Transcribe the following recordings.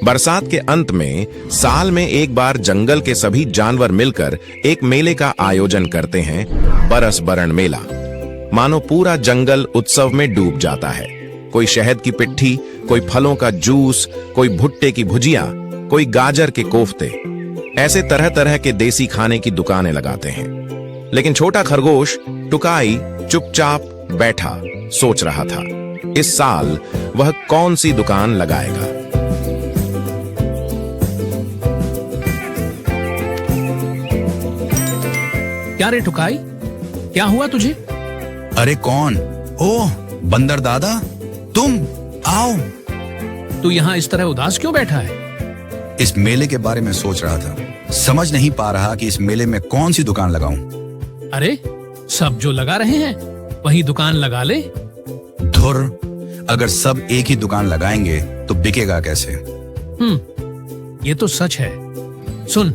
बरसात के अंत में साल में एक बार जंगल के सभी जानवर मिलकर एक मेले का आयोजन करते हैं, बरस बरन मेला। मानो पूरा जंगल उत्सव में डूब जाता है। कोई शहद की पिट्ठी, कोई फलों का जूस, कोई भुट्टे की भुजिया, कोई गाजर के कोफ्ते, ऐसे तरह तरह के देसी खाने की दुकानें लगाते हैं। लेकिन छोटा खरगोश टुकाई चुपचाप बैठा सोच रहा था, इस साल वह कौन सी दुकान लगाएगा। क्या रे टुकाई, क्या हुआ तुझे? अरे कौन? ओह बंदर दादा, तुम आओ। तू यहाँ इस तरह उदास क्यों बैठा है? इस मेले के बारे में सोच रहा था। समझ नहीं पा रहा कि इस मेले में कौन सी दुकान लगाऊं। अरे सब जो लगा रहे हैं वही दुकान लगा ले। धुर, अगर सब एक ही दुकान लगाएंगे तो बिकेगा कैसे? ये तो सच है। सुन,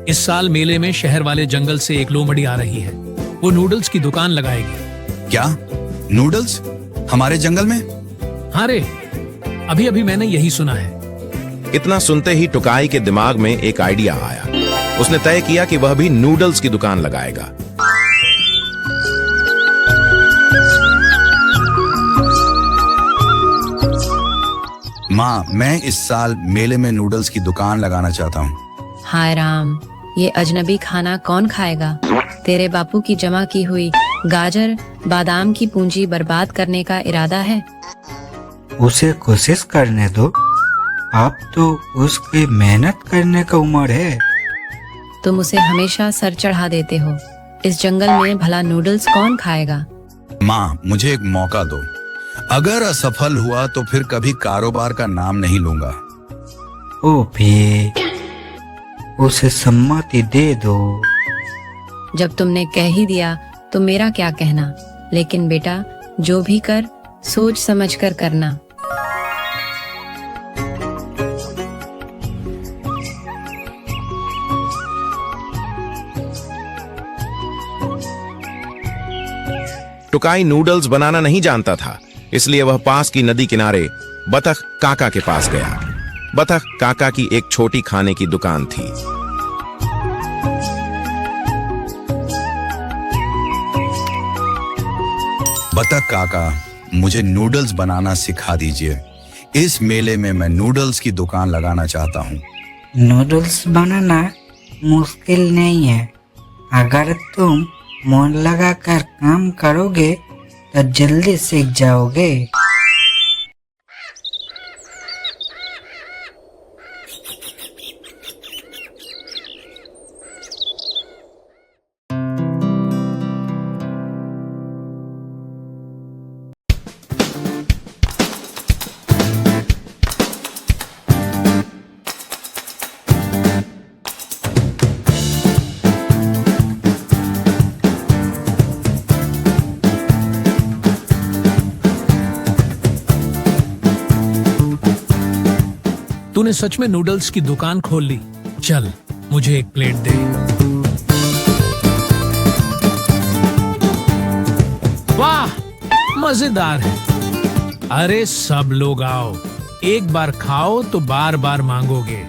इस साल मेले में शहर वाले जंगल से एक लोमड़ी आ रही है। वो नूडल्स की दुकान लगाएगी। क्या नूडल्स हमारे जंगल में? हाँ रे, अभी अभी मैंने यही सुना है। इतना सुनते ही टुकाई के दिमाग में एक आइडिया आया। उसने तय किया कि वह भी नूडल्स की दुकान लगाएगा। माँ, मैं इस साल मेले में नूडल्स की दुकान लगाना चाहता हूँ। हाय राम, ये अजनबी खाना कौन खाएगा? तेरे बापू की जमा की हुई गाजर बादाम की पूंजी बर्बाद करने का इरादा है? उसे कोशिश करने दो, आप तो उसकी मेहनत करने का उम्र है। तुम उसे हमेशा सर चढ़ा देते हो। इस जंगल में भला नूडल्स कौन खाएगा? माँ, मुझे एक मौका दो। अगर असफल हुआ तो फिर कभी कारोबार का नाम नहीं लूंगा। ओ भी, उसे सम्मति दे दो। जब तुमने कह ही दिया तो मेरा क्या कहना। लेकिन बेटा, जो भी कर सोच समझ कर करना। टुकाई नूडल्स बनाना नहीं जानता था, इसलिए वह पास की नदी किनारे बतख काका के पास गया। बतख काका की एक छोटी खाने की दुकान थी। बतख काका, मुझे नूडल्स बनाना सिखा दीजिए। इस मेले में मैं नूडल्स की दुकान लगाना चाहता हूँ। नूडल्स बनाना मुश्किल नहीं है। अगर तुम मन लगाकर काम करोगे तो जल्दी सीख जाओगे। तूने सच में नूडल्स की दुकान खोल ली। चल, मुझे एक प्लेट दे। वाह, मजेदार है। अरे सब लोग आओ, एक बार खाओ तो बार बार मांगोगे।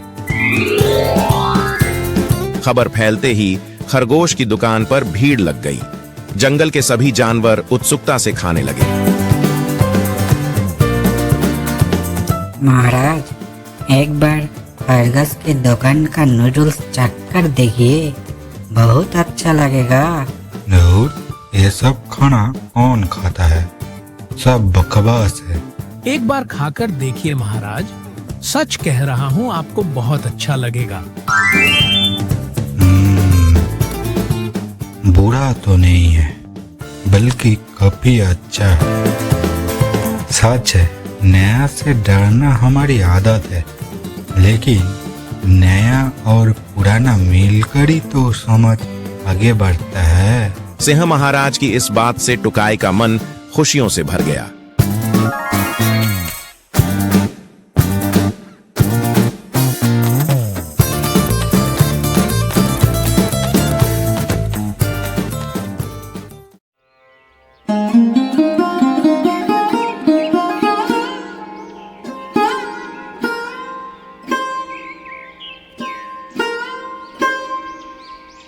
खबर फैलते ही खरगोश की दुकान पर भीड़ लग गई। जंगल के सभी जानवर उत्सुकता से खाने लगे। महाराज, एक बार खरगोश की दुकान का नूडल्स चख कर देखिए, बहुत अच्छा लगेगा। नहीं, ये सब खाना कौन खाता है? सब बकवास है। एक बार खाकर देखिए महाराज, सच कह रहा हूँ, आपको बहुत अच्छा लगेगा। बुरा तो नहीं है, बल्कि काफी अच्छा है। सच है, नया से डरना हमारी आदत है, लेकिन नया और पुराना मिलकर ही तो समझ आगे बढ़ता है। सिंह महाराज की इस बात से टुकाई का मन खुशियों से भर गया।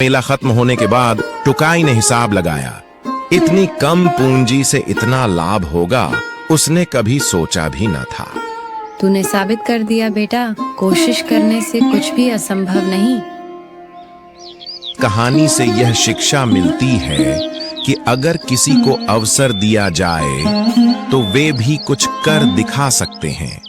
मेला खत्म होने के बाद टुकाई ने हिसाब लगाया। इतनी कम पूंजी से इतना लाभ होगा उसने कभी सोचा भी न था। तूने साबित कर दिया बेटा, कोशिश करने से कुछ भी असंभव नहीं। कहानी से यह शिक्षा मिलती है कि अगर किसी को अवसर दिया जाए तो वे भी कुछ कर दिखा सकते हैं।